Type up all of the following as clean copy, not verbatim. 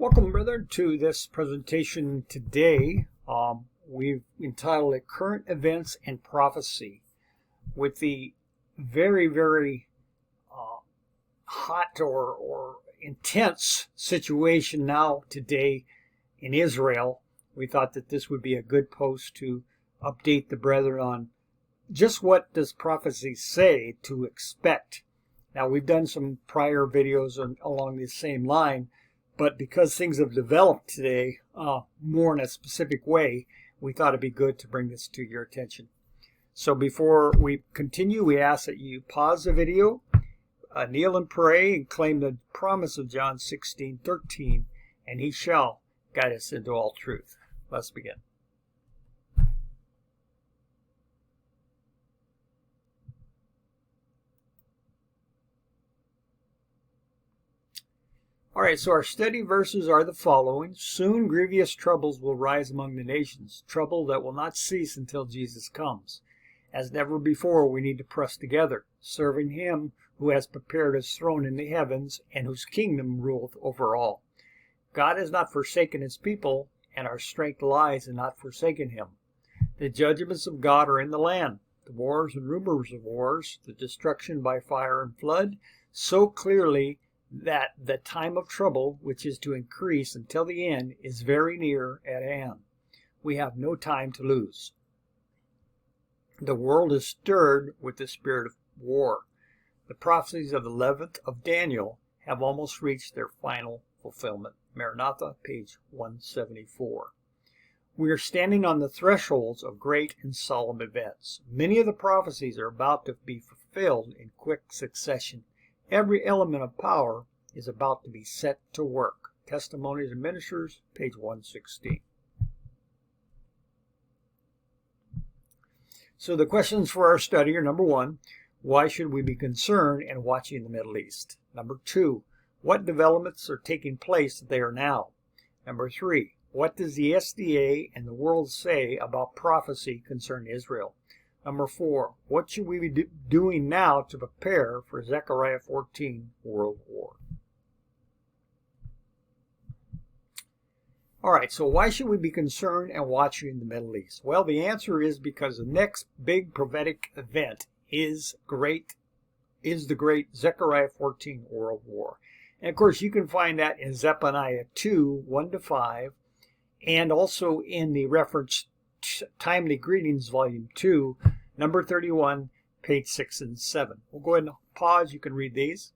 Welcome, brethren, to this presentation today. We've entitled it Current Events and Prophecy, with the very hot or intense situation now today in Israel. We thought that this would be a good post to update the brethren on just what does prophecy say to expect. Now, we've done some prior videos along the same line, but because things have developed today more in a specific way, we thought it'd be good to bring this to your attention. So before we continue, we ask that you pause the video, kneel and pray, and claim the promise of John 16:13, and he shall guide us into all truth. Let's begin. All right, so our study verses are the following. Soon grievous troubles will rise among the nations, trouble that will not cease until Jesus comes. As never before, we need to press together, serving him who has prepared his throne in the heavens and whose kingdom ruleth over all. God has not forsaken his people, and our strength lies in not forsaking him. The judgments of God are in the land, the wars and rumors of wars, the destruction by fire and flood, so clearly that the time of trouble, which is to increase until the end, is very near at hand. We have no time to lose. The world is stirred with the spirit of war. The prophecies of the 11th of Daniel have almost reached their final fulfillment. Maranatha, page 174. We are standing on the thresholds of great and solemn events. Many of the prophecies are about to be fulfilled in quick succession. Every element of power is about to be set to work. Testimonies and Ministers, page 116. So the questions for our study are: number one, why should we be concerned and watching the Middle East? Number two, what developments are taking place there now? Number three, what does the SDA and the world say about prophecy concerning Israel? Number four, what should we be doing now to prepare for Zechariah 14 World War? All right, so why should we be concerned and watching the Middle East? Well, the answer is because the next big prophetic event is the great Zechariah 14 World War. And of course, you can find that in Zephaniah 2, 1-5, and also in the reference Timely Greetings, Volume 2, number 31, page 6 and 7. We'll go ahead and pause. You can read these.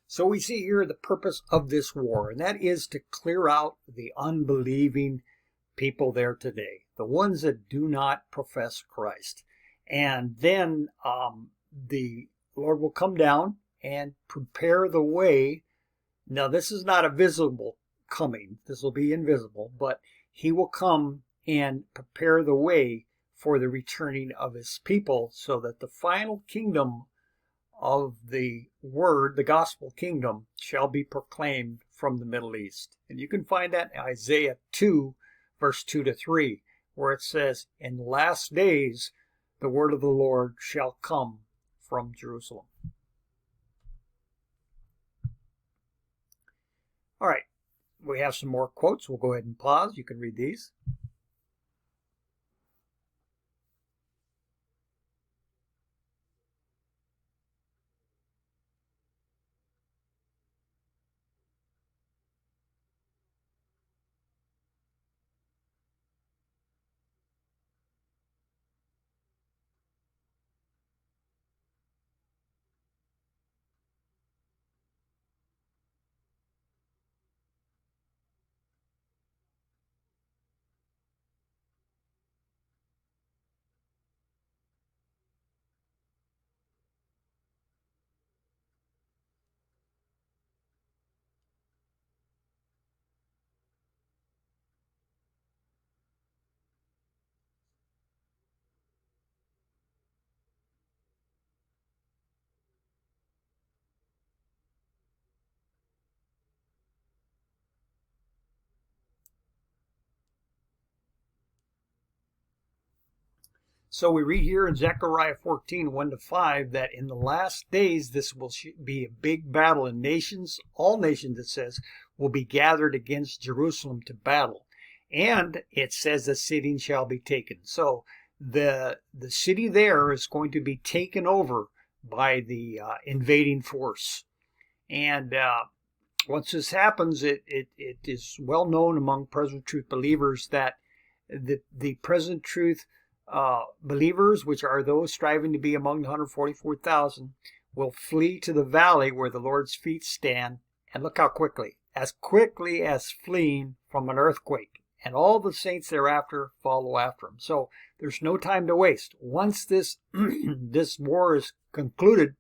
So we see here the purpose of this war, and that is to clear out the unbelieving people there today, the ones that do not profess Christ. And then the Lord will come down and prepare the way. Now, this is not a visible coming. This will be invisible, but he will come and prepare the way for the returning of his people, so that the final kingdom of the word, the gospel kingdom, shall be proclaimed from the Middle East. And you can find that in Isaiah 2, verse 2-3, where it says, "In the last days the word of the Lord shall come from Jerusalem." All right, we have some more quotes. We'll go ahead and pause. You can read these. So we read here in Zechariah 14, 1-5, that in the last days this will be a big battle, and nations, all nations, it says, will be gathered against Jerusalem to battle. And it says the city shall be taken. So the city there is going to be taken over by the invading force. And once this happens, it is well known among present truth believers that the present truth believers, which are those striving to be among the 144,000, will flee to the valley where the Lord's feet stand. And look how quickly as fleeing from an earthquake. And all the saints thereafter follow after him. So there's no time to waste. Once this this war is concluded,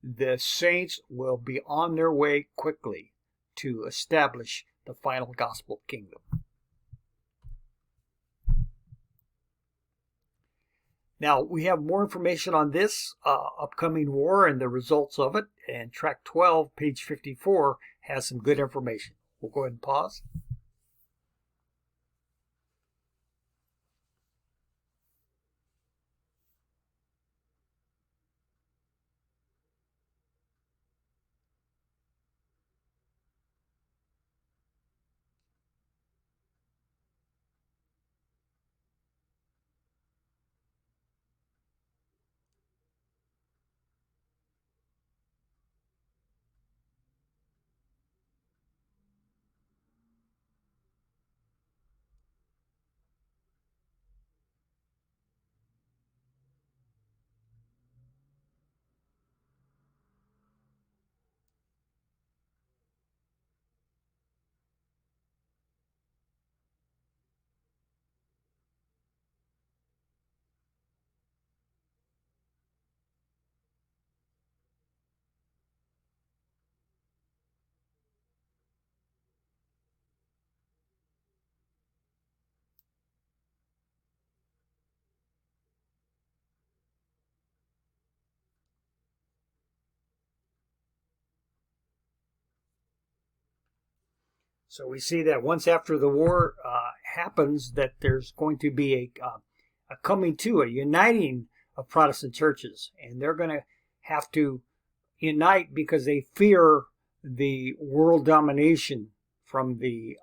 the saints will be on their way quickly to establish the final gospel kingdom. Now, we have more information on this upcoming war and the results of it, and track 12, page 54, has some good information. We'll go ahead and pause. So we see that once after the war happens, that there's going to be a coming to, a uniting of Protestant churches. And they're going to have to unite because they fear the world domination from the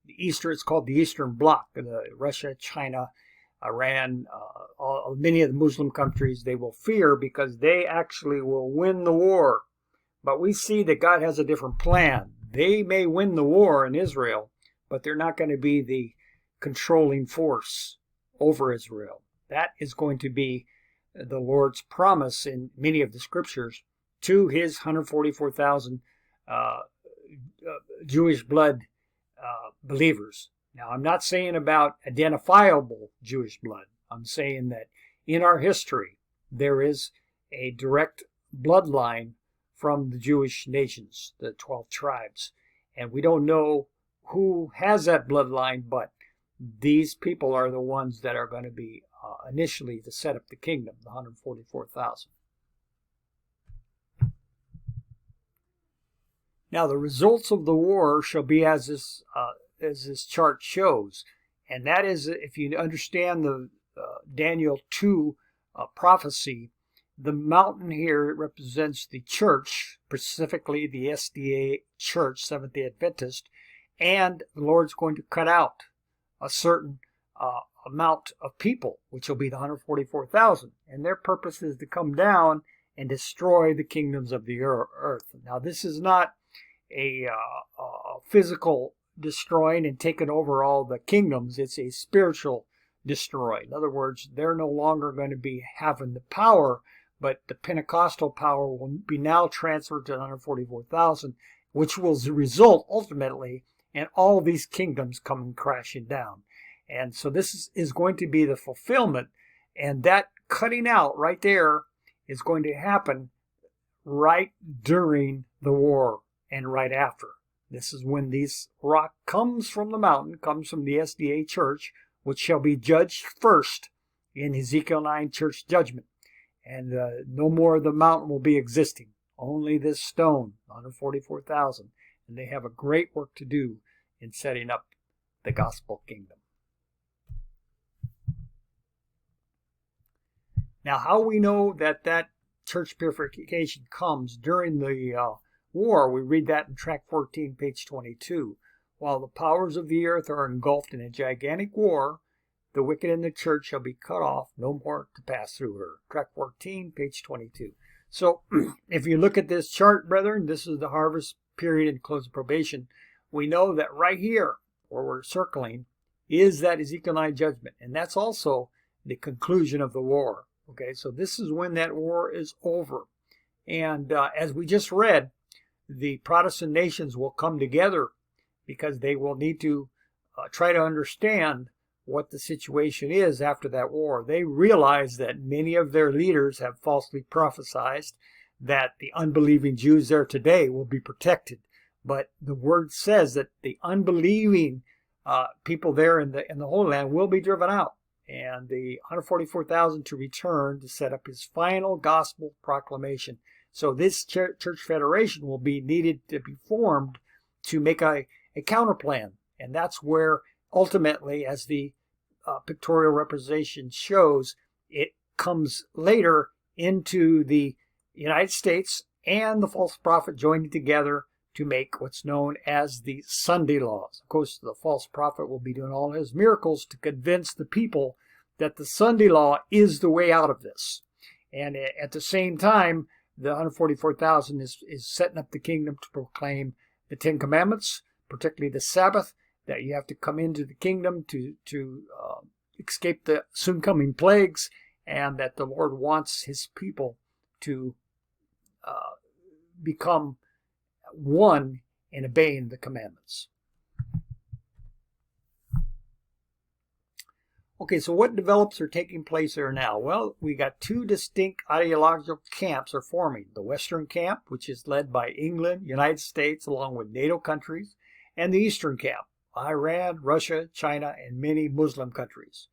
Eastern, it's called the Eastern Bloc, Russia, China, Iran, many of the Muslim countries. They will fear because they actually will win the war. But we see that God has a different plan. They may win the war in Israel, but they're not going to be the controlling force over Israel. That is going to be the Lord's promise in many of the scriptures to his 144,000 Jewish blood believers. Now, I'm not saying about identifiable Jewish blood. I'm saying that in our history, there is a direct bloodline from the Jewish nations, the 12 tribes. And we don't know who has that bloodline, but these people are the ones that are going to be initially to set up the kingdom, the 144,000. Now, the results of the war shall be as this chart shows. And that is, if you understand the Daniel 2 prophecy, the mountain here represents the church, specifically the SDA church, Seventh-day Adventist, and the Lord's going to cut out a certain amount of people, which will be the 144,000. And their purpose is to come down and destroy the kingdoms of the earth. Now, this is not a physical destroying and taking over all the kingdoms. It's a spiritual destroy. In other words, they're no longer going to be having the power, but the Pentecostal power will be now transferred to 144,000, which will result ultimately in all these kingdoms coming crashing down. And so this is going to be the fulfillment, and that cutting out right there is going to happen right during the war and right after. This is when this rock comes from the mountain, comes from the SDA church, which shall be judged first in Ezekiel 9 church judgment. And no more of the mountain will be existing. Only this stone, 144,000. And they have a great work to do in setting up the gospel kingdom. Now, how we know that that church purification comes during the war, we read that in tract 14, page 22. While the powers of the earth are engulfed in a gigantic war, the wicked in the church shall be cut off, no more to pass through her. Tract 14, page 22. So, if you look at this chart, brethren, this is the harvest period and close of probation. We know that right here, where we're circling, is that Ezekiel 9 judgment. And that's also the conclusion of the war. Okay, so this is when that war is over. And as we just read, the Protestant nations will come together because they will need to try to understand what the situation is after that war. They realize that many of their leaders have falsely prophesied that the unbelieving Jews there today will be protected. But the word says that the unbelieving people there in the Holy Land will be driven out, and the 144,000 to return to set up his final gospel proclamation. So this church federation will be needed to be formed to make a counter plan, and that's where ultimately, as the pictorial representation shows, it comes later into the United States and the false prophet joining together to make what's known as the Sunday laws. Of course, the false prophet will be doing all his miracles to convince the people that the Sunday law is the way out of this. And at the same time, the 144,000 is setting up the kingdom to proclaim the Ten Commandments, particularly the Sabbath, that you have to come into the kingdom to escape the soon coming plagues, and that the Lord wants his people to become one in obeying the commandments. Okay, so what develops are taking place there now? Well, we got two distinct ideological camps are forming. The Western camp, which is led by England, United States, along with NATO countries, and the Eastern camp, Iran, Russia, China, and many Muslim countries.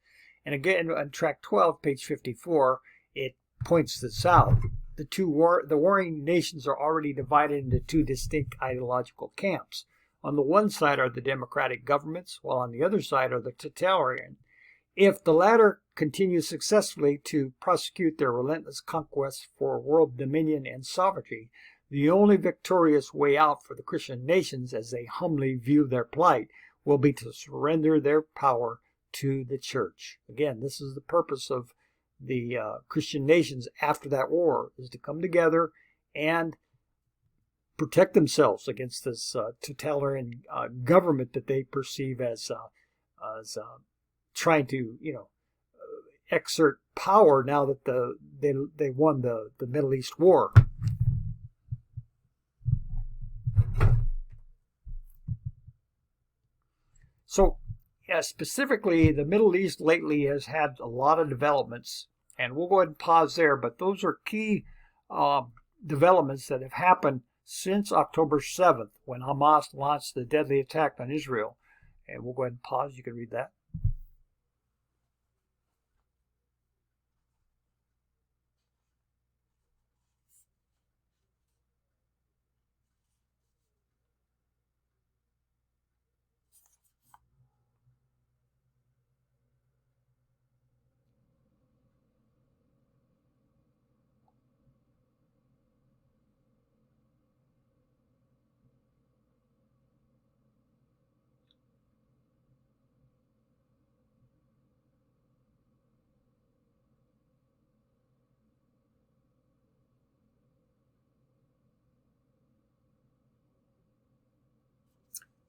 And again, on track 12, page 54, it points this out. The warring nations are already divided into two distinct ideological camps. On the one side are the democratic governments, while on the other side are the totalitarian. If the latter continue successfully to prosecute their relentless conquests for world dominion and sovereignty, the only victorious way out for the Christian nations, as they humbly view their plight, will be to surrender their power to the church. Again, this is the purpose of the Christian nations after that war, is to come together and protect themselves against this totalitarian government that they perceive as trying to, exert power now that they won the Middle East war. So, specifically, the Middle East lately has had a lot of developments, and we'll go ahead and pause there, but those are key developments that have happened since October 7th, when Hamas launched the deadly attack on Israel. And we'll go ahead and pause. You can read that.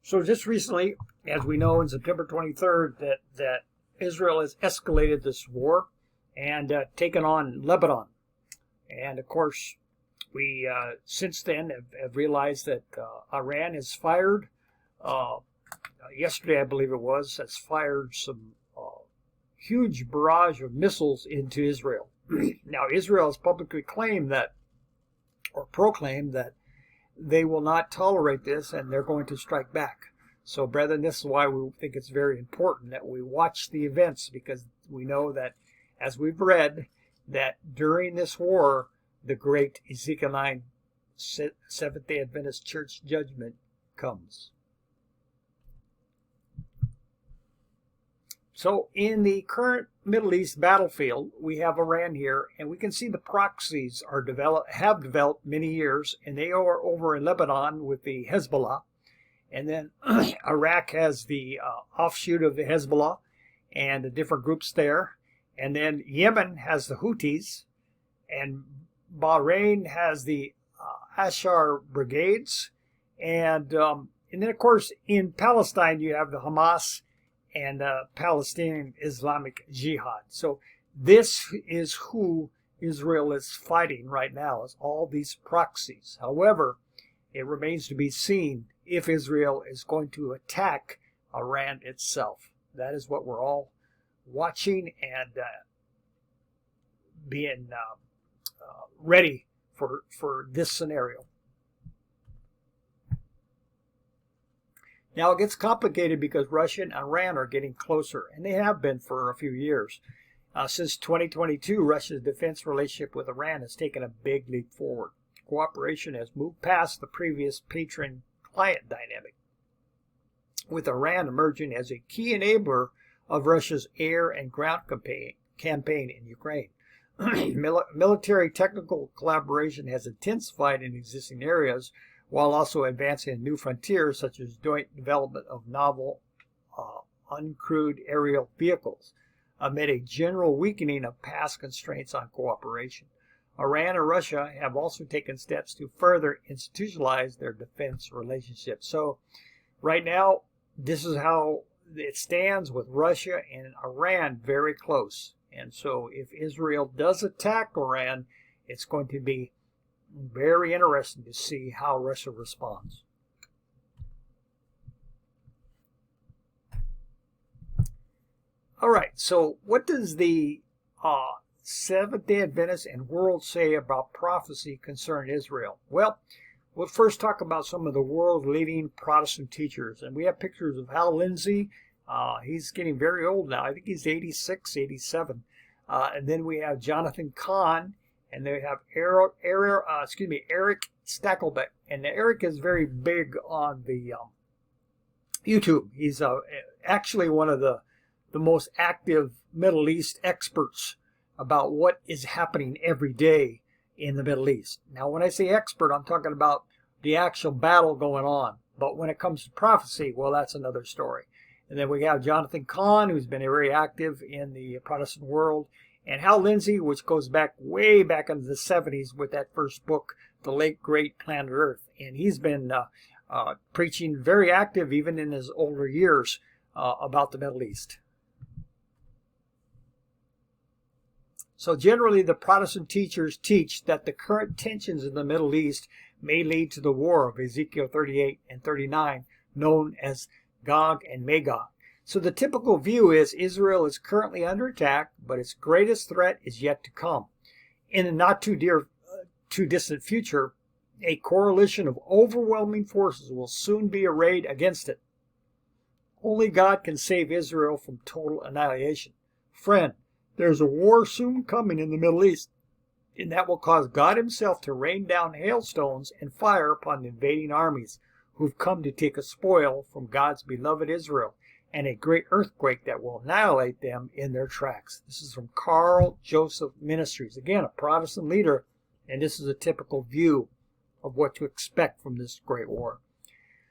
So just recently, as we know, on September 23rd, that Israel has escalated this war and taken on Lebanon. And of course, we since then have realized that Iran has fired, yesterday I believe it was, has fired some huge barrage of missiles into Israel. Now, Israel has publicly claimed that, or proclaimed that, they will not tolerate this, and they're going to strike back. So, brethren, this is why we think it's very important that we watch the events, because we know that, as we've read, that during this war, the great Ezekiel 9 Seventh-day Adventist Church judgment comes. So in the current Middle East battlefield, we have Iran here, and we can see the proxies have developed many years, and they are over in Lebanon with the Hezbollah. And then Iraq has the offshoot of the Hezbollah and the different groups there. And then Yemen has the Houthis, and Bahrain has the Ashar brigades. And then, of course, in Palestine, you have the Hamas and Palestinian Islamic Jihad. So this is who Israel is fighting right now, is all these proxies. However, it remains to be seen if Israel is going to attack Iran itself. That is what we're all watching and being ready for this scenario. Now it gets complicated because Russia and Iran are getting closer, and they have been for a few years. Since 2022, Russia's defense relationship with Iran has taken a big leap forward. Cooperation has moved past the previous patron-client dynamic, with Iran emerging as a key enabler of Russia's air and ground campaign in Ukraine. Military technical collaboration has intensified in existing areas, while also advancing in new frontiers such as joint development of novel uncrewed aerial vehicles, amid a general weakening of past constraints on cooperation. Iran and Russia have also taken steps to further institutionalize their defense relationship. So right now, this is how it stands, with Russia and Iran very close. And so if Israel does attack Iran, it's going to be very interesting to see how Russia responds. All right, so what does the Seventh-day Adventists and world say about prophecy concerning Israel? Well, we'll first talk about some of the world's leading Protestant teachers. And we have pictures of Hal Lindsey. He's getting very old now. I think he's 86, 87. And then we have Jonathan Cahn. And they have Eric Stakelbeck. And Eric is very big on the YouTube. He's actually one of the most active Middle East experts about what is happening every day in the Middle East. Now, when I say expert, I'm talking about the actual battle going on. But when it comes to prophecy, well, that's another story. And then we have Jonathan Cahn, who's been very active in the Protestant world. And Hal Lindsey, which goes back way back into the 70s with that first book, The Late Great Planet Earth. And he's been preaching very active, even in his older years, about the Middle East. So generally, the Protestant teachers teach that the current tensions in the Middle East may lead to the war of Ezekiel 38 and 39, known as Gog and Magog. So the typical view is Israel is currently under attack, but its greatest threat is yet to come. In the not too distant future, a coalition of overwhelming forces will soon be arrayed against it. Only God can save Israel from total annihilation. Friend, there's a war soon coming in the Middle East, and that will cause God himself to rain down hailstones and fire upon the invading armies who've come to take a spoil from God's beloved Israel, and a great earthquake that will annihilate them in their tracks. This is from Carl Joseph Ministries. Again, a Protestant leader, and this is a typical view of what to expect from this great war.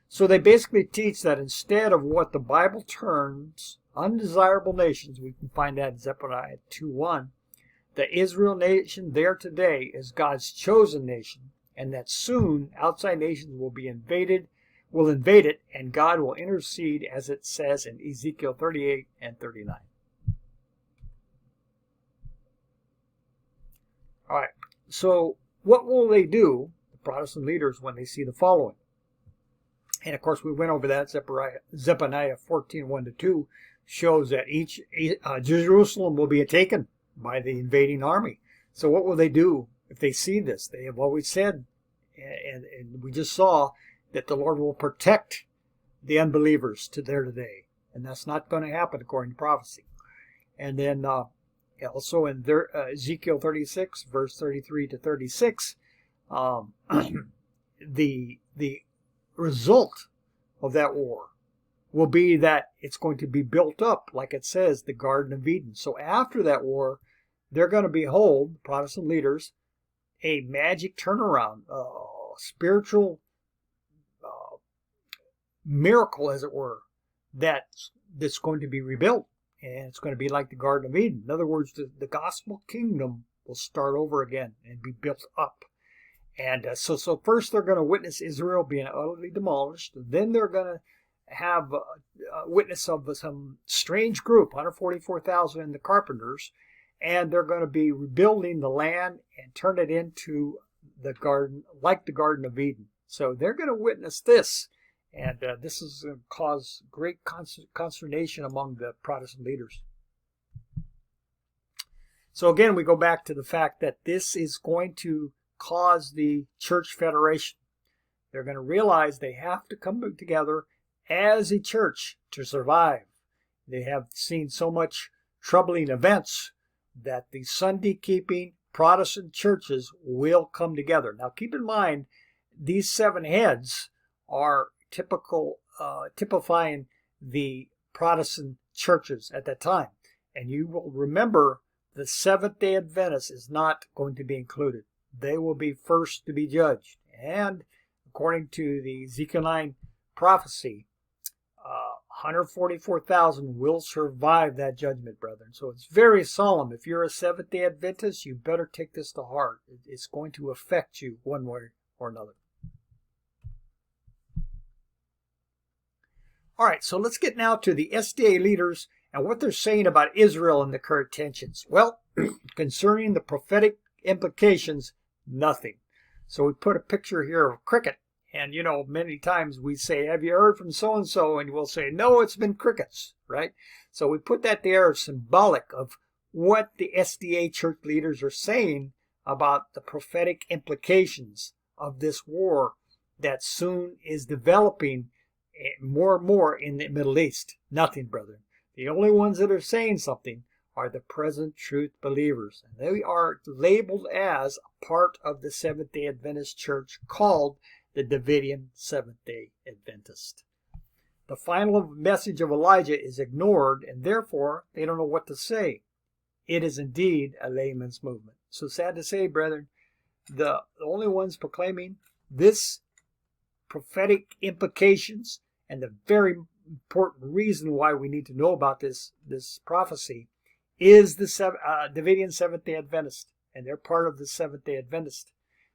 So they basically teach that instead of what the Bible terms undesirable nations, we can find that in Zephaniah 2:1, the Israel nation there today is God's chosen nation, and that soon outside nations will invade it, and God will intercede, as it says in Ezekiel 38 and 39. All right, so what will they do, the Protestant leaders, when they see the following? And of course, we went over that. Zephaniah 14:1-2 shows that Jerusalem will be taken by the invading army. So what will they do if they see this? They have always said, and we just saw, that the Lord will protect the unbelievers to their day. And that's not going to happen according to prophecy. And then also in Ezekiel 36, verse 33-36, the result of that war will be that it's going to be built up, like it says, the Garden of Eden. So after that war, they're going to behold, Protestant leaders, a magic turnaround, spiritual miracle, as it were, that's going to be rebuilt. And it's going to be like the Garden of Eden. In other words, the gospel kingdom will start over again and be built up. And so first they're going to witness Israel being utterly demolished. Then they're going to have a witness of some strange group, 144,000 in the carpenters, and they're going to be rebuilding the land and turn it into the garden, like the Garden of Eden. So they're going to witness this, and this is going to cause great consternation among the Protestant leaders. So again, we go back to the fact that this is going to cause the church federation. They're going to realize they have to come together as a church to survive. They have seen so much troubling events that the Sunday-keeping Protestant churches will come together. Now keep in mind, these 7 heads are typifying the Protestant churches at that time. And you will remember the Seventh-day Adventist is not going to be included. They will be first to be judged. And according to the Ezekiel 9 prophecy, 144,000 will survive that judgment, brethren. So it's very solemn. If you're a Seventh-day Adventist, you better take this to heart. It's going to affect you one way or another. All right, so let's get now to the SDA leaders and what they're saying about Israel and the current tensions. Well, concerning the prophetic implications, nothing. So we put a picture here of cricket. And, you know, many times we say, have you heard from so-and-so? And we'll say, no, it's been crickets, right? So we put that there as symbolic of what the SDA church leaders are saying about the prophetic implications of this war that soon is developing more and more in the Middle East. Nothing, brethren. The only ones that are saying something are the present truth believers. And they are labeled as a part of the Seventh-day Adventist church called the Davidian Seventh-day Adventist. The final message of Elijah is ignored, and therefore they don't know what to say. It is indeed a layman's movement. So sad to say, brethren, the only ones proclaiming this prophetic implications and the very important reason why we need to know about this prophecy is the Davidian Seventh-day Adventist, and they're part of the Seventh-day Adventist.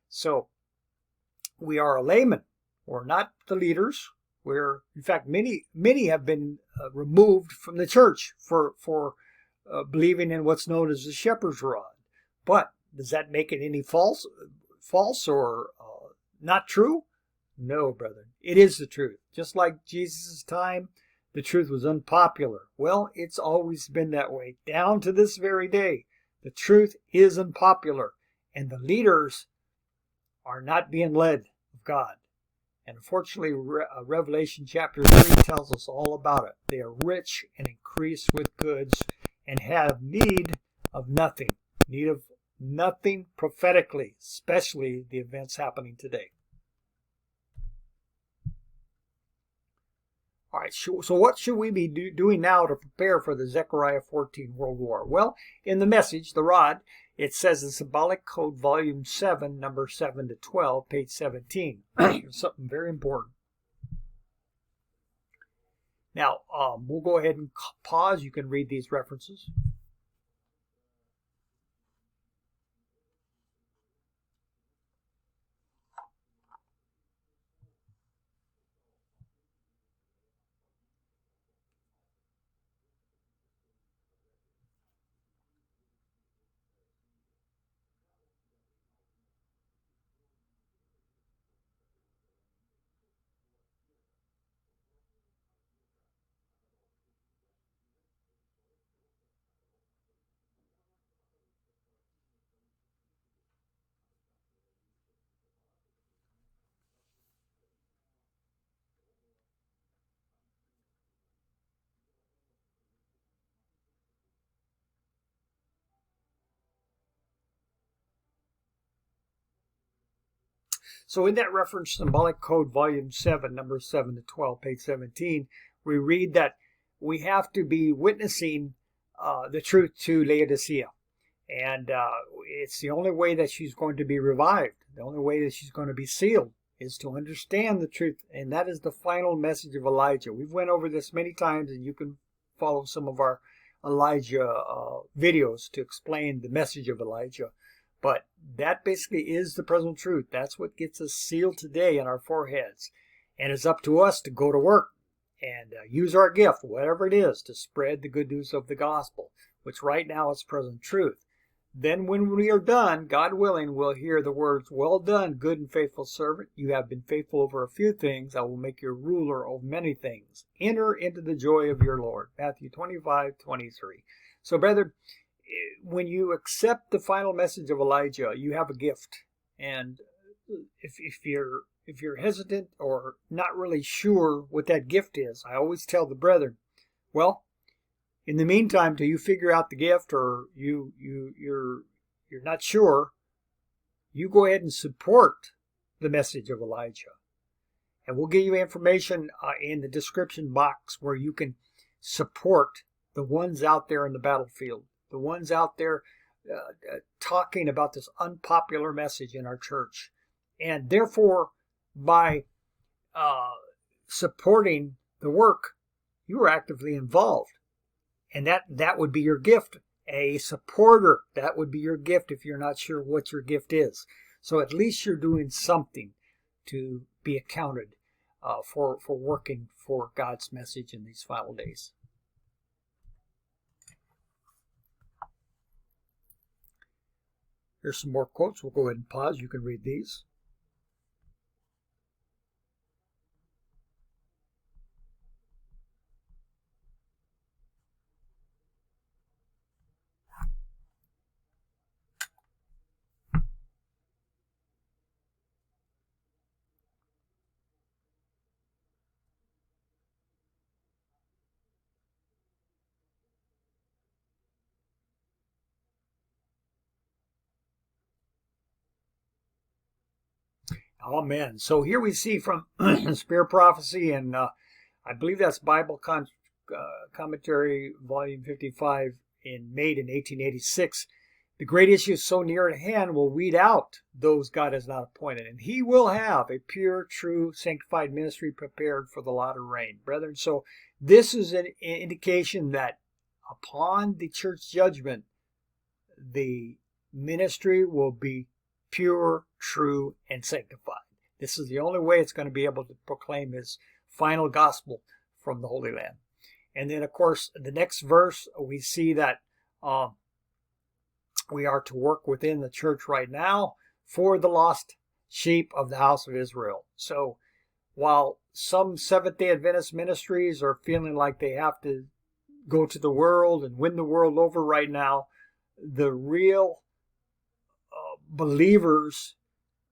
So we are a layman. We're not the leaders. We're, in fact, many have been removed from the church for believing in what's known as the shepherd's rod. But does that make it any false or not true? No, brethren. It is the truth. Just like Jesus' time, the truth was unpopular. Well, it's always been that way, down to this very day. The truth is unpopular, and the leaders are not being led of God. And unfortunately, Revelation chapter 3 tells us all about it. They are rich and increased with goods and have need of nothing. Need of nothing prophetically, especially the events happening today. All right, so what should we be doing now to prepare for the Zechariah 14 World War? Well, in the message, the rod, it says in Symbolic Code Volume 7, number 7 to 12, page 17. Something very important. Now, we'll go ahead and pause. You can read these references. So in that reference, Symbolic Code Volume 7, number 7 to 12, page 17, we read that we have to be witnessing the truth to Laodicea. And it's the only way that she's going to be revived. The only way that she's going to be sealed is to understand the truth. And that is the final message of Elijah. We've went over this many times, and you can follow some of our Elijah videos to explain the message of Elijah. But that basically is the present truth. That's what gets us sealed today in our foreheads. And it's up to us to go to work and use our gift, whatever it is, to spread the good news of the gospel, which right now is present truth. Then when we are done, God willing, we'll hear the words, "Well done, good and faithful servant. You have been faithful over a few things. I will make you ruler over many things. Enter into the joy of your Lord." Matthew 25:23. So, brother, when you accept the final message of Elijah, you have a gift. And if you're hesitant or not really sure what that gift is, I always tell the brethren, well, in the meantime, till you figure out the gift, or you're not sure, you go ahead and support the message of Elijah. And we'll give you information in the description box where you can support the ones out there in the battlefield, the ones out there talking about this unpopular message in our church. And therefore, by supporting the work, you are actively involved. And that would be your gift. A supporter, that would be your gift if you're not sure what your gift is. So at least you're doing something to be accounted for working for God's message in these final days. Here's some more quotes. We'll go ahead and pause. You can read these. Amen. So here we see from Spirit Prophecy, and I believe that's Bible Commentary, Volume 55, made in 1886. The great issue so near at hand will weed out those God has not appointed, and he will have a pure, true, sanctified ministry prepared for the latter rain. Brethren, so this is an indication that upon the church judgment, the ministry will be pure, true, and sanctified. This is the only way it's going to be able to proclaim his final gospel from the Holy Land. And then, of course, the next verse, we see that we are to work within the church right now for the lost sheep of the house of Israel. So while some Seventh-day Adventist ministries are feeling like they have to go to the world and win the world over right now, the real believers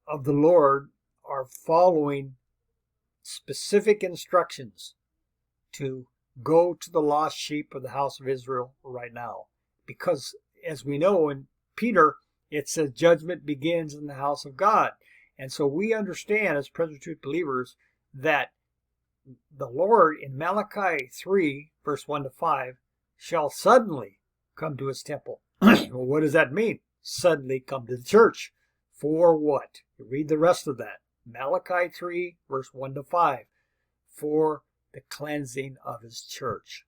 of the Lord are following specific instructions to go to the lost sheep of the house of Israel right now. Because as we know in Peter, it says judgment begins in the house of God. And so we understand as present truth believers that the Lord in Malachi 3, verse 1 to 5, shall suddenly come to his temple. Well, what does that mean? Suddenly come to the church. For what? You read the rest of that. Malachi 3, verse 1 to 5. For the cleansing of his church.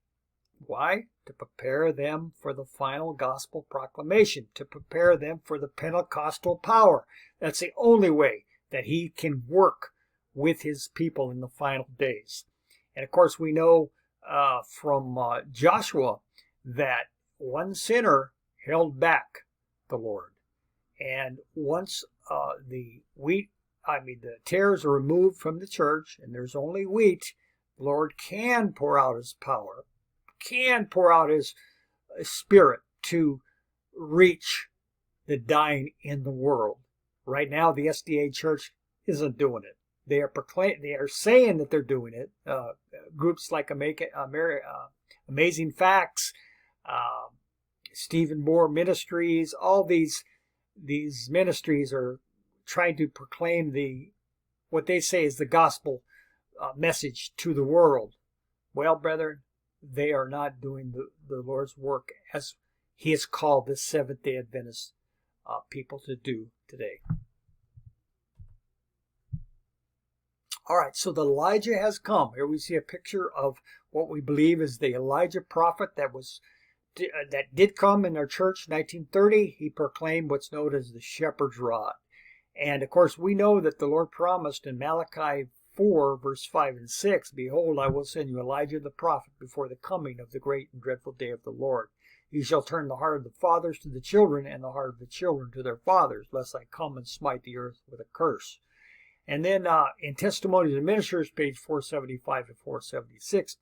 Why? To prepare them for the final gospel proclamation. To prepare them for the Pentecostal power. That's the only way that he can work with his people in the final days. And of course we know from Joshua that one sinner held back the Lord. And once the tares are removed from the church and there's only wheat, the Lord can pour out his power, can pour out his spirit to reach the dying in the world. Right now, the SDA church isn't doing it. They are saying that they're doing it. Groups like Amazing Facts, Stephen Moore Ministries, all these ministries are trying to proclaim what they say is the gospel message to the world. Well, brethren, they are not doing the Lord's work as He has called the Seventh-day Adventist people to do today. All right, so the Elijah has come. Here we see a picture of what we believe is the Elijah prophet that did come in our church in 1930. He proclaimed what's known as the shepherd's rod. And of course, we know that the Lord promised in Malachi 4, verse 5 and 6, "Behold, I will send you Elijah the prophet before the coming of the great and dreadful day of the Lord. He shall turn the heart of the fathers to the children, and the heart of the children to their fathers, lest I come and smite the earth with a curse." And then in Testimonies of Ministers, page 475 and 476,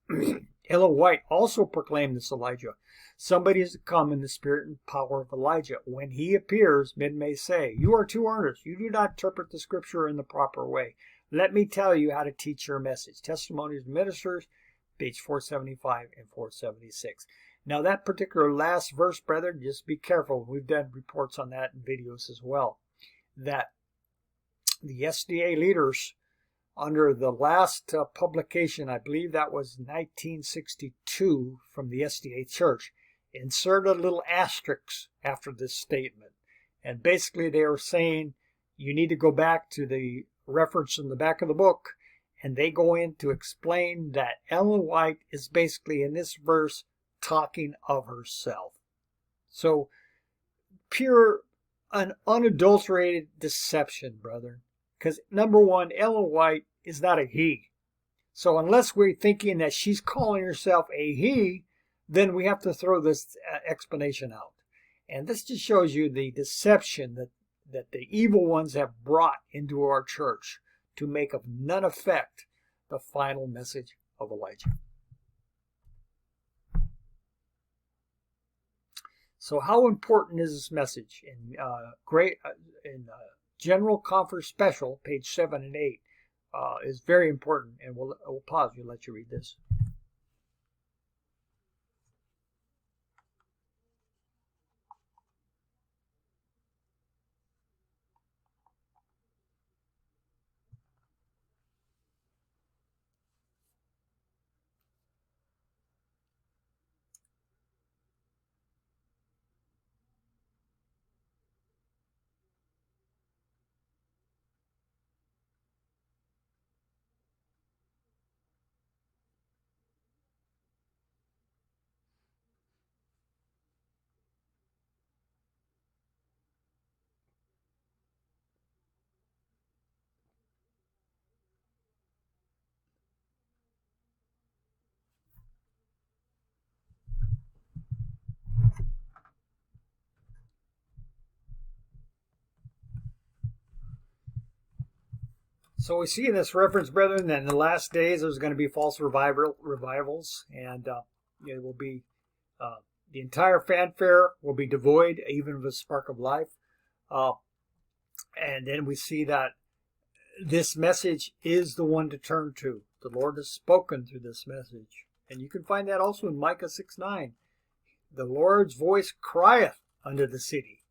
Ellen White also proclaimed this Elijah. Somebody is to come in the spirit and power of Elijah. When he appears, men may say, "You are too earnest. You do not interpret the scripture in the proper way. Let me tell you how to teach your message." Testimonies of Ministers, page 475 and 476. Now that particular last verse, brethren, just be careful. We've done reports on that in videos as well. That the SDA leaders, under the last publication, I believe that was 1962 from the SDA Church, inserted little asterisks after this statement. And basically they were saying you need to go back to the reference in the back of the book, and they go in to explain that Ellen White is basically in this verse talking of herself. So pure, an unadulterated deception, brother. Because number one, Ellen White is not a he. So unless we're thinking that she's calling herself a he, then we have to throw this explanation out. And this just shows you the deception that the evil ones have brought into our church to make of none effect the final message of Elijah. So how important is this message? In General Conference Special, page 7 and 8, is very important, and we'll pause you and let you read this. So we see in this reference, brethren, that in the last days there's going to be false revivals, and it will be the entire fanfare will be devoid even of a spark of life. And then we see that this message is the one to turn to. The Lord has spoken through this message. And you can find that also in Micah 6:9. The Lord's voice crieth unto the city,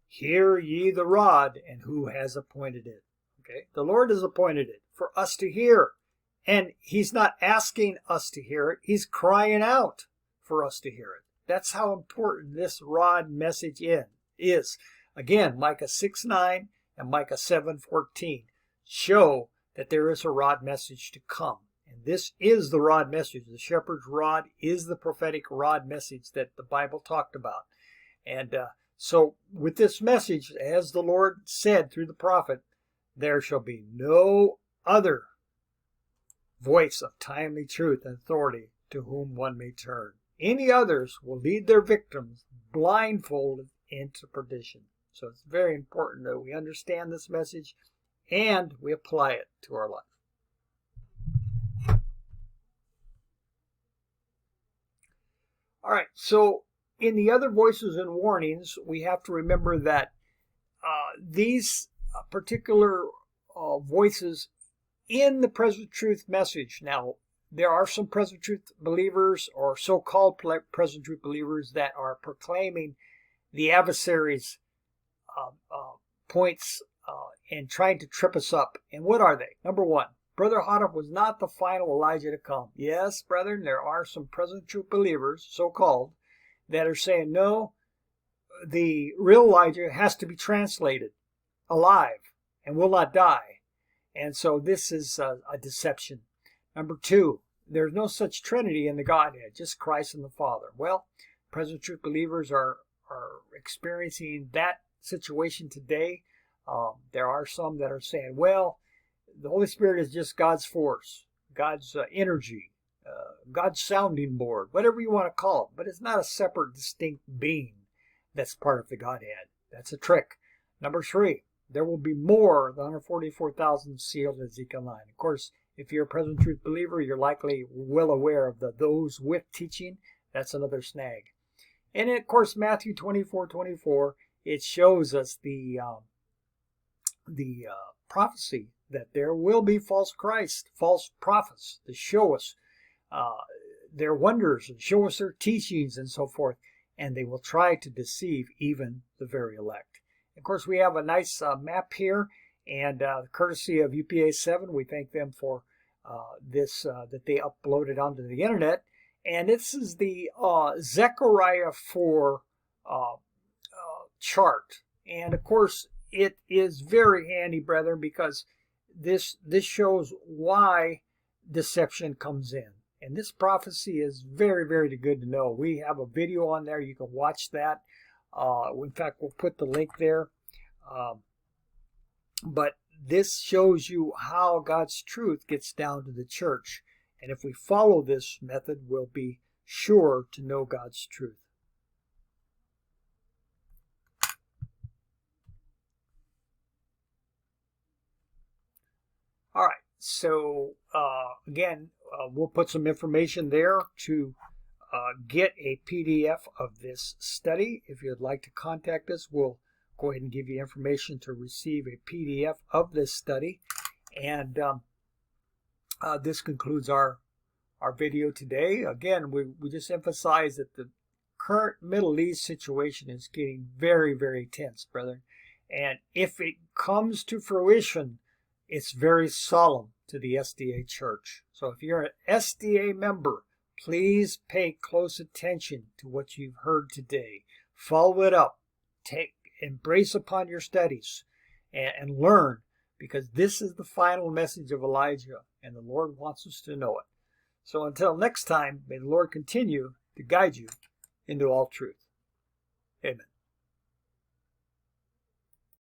"Hear ye the rod, and who has appointed it?" Okay, the Lord has appointed it for us to hear. And He's not asking us to hear it. He's crying out for us to hear it. That's how important this rod message is. Again, Micah 6:9 and Micah 7:14 show that there is a rod message to come. And this is the rod message. The shepherd's rod is the prophetic rod message that the Bible talked about. And so with this message, as the Lord said through the prophet, there shall be no other voice of timely truth and authority to whom one may turn. Any others will lead their victims blindfolded into perdition. So it's very important that we understand this message and we apply it to our life. All right, so in the other voices and warnings, we have to remember that these particular voices in the present truth message. Now, there are some present truth believers or so-called present truth believers that are proclaiming the adversary's points and trying to trip us up. And what are they? Number one, Brother Hoddle was not the final Elijah to come. Yes, brethren, there are some present truth believers, so-called, that are saying, no, the real Elijah has to be translated alive and will not die. And so this is a deception. Number two, there's no such Trinity in the Godhead, just Christ and the Father. Well, present truth believers are experiencing that situation today. There are some that are saying, well, the Holy Spirit is just God's force, God's energy, God's sounding board, whatever you want to call it. But it's not a separate, distinct being that's part of the Godhead. That's a trick. Number three, there will be more than 144,000 sealed in Ezekiel 9. Of course, if you're a present truth believer, you're likely well aware of the those with teaching. That's another snag. And of course, Matthew 24:24, it shows us the prophecy that there will be false Christ, false prophets to show us their wonders and show us their teachings and so forth. And they will try to deceive even the very elect. Of course, we have a nice map here, and courtesy of UPA 7, we thank them for this that they uploaded onto the internet. And this is the Zechariah 4 chart. And of course, it is very handy, brethren, because this shows why deception comes in. And this prophecy is very, very good to know. We have a video on there. You can watch that. In fact, we'll put the link there. But this shows you how God's truth gets down to the church. And if we follow this method, we'll be sure to know God's truth. All right. So, again, we'll put some information there to get a PDF of this study. If you'd like to contact us, we'll go ahead and give you information to receive a PDF of this study. And this concludes our video today. Again, we just emphasize that the current Middle East situation is getting very, very tense, brethren. And if it comes to fruition, it's very solemn to the SDA Church. So if you're an SDA member, please pay close attention to what you've heard today. Follow it up. Embrace upon your studies and learn, because this is the final message of Elijah, and the Lord wants us to know it. So until next time, may the Lord continue to guide you into all truth. Amen.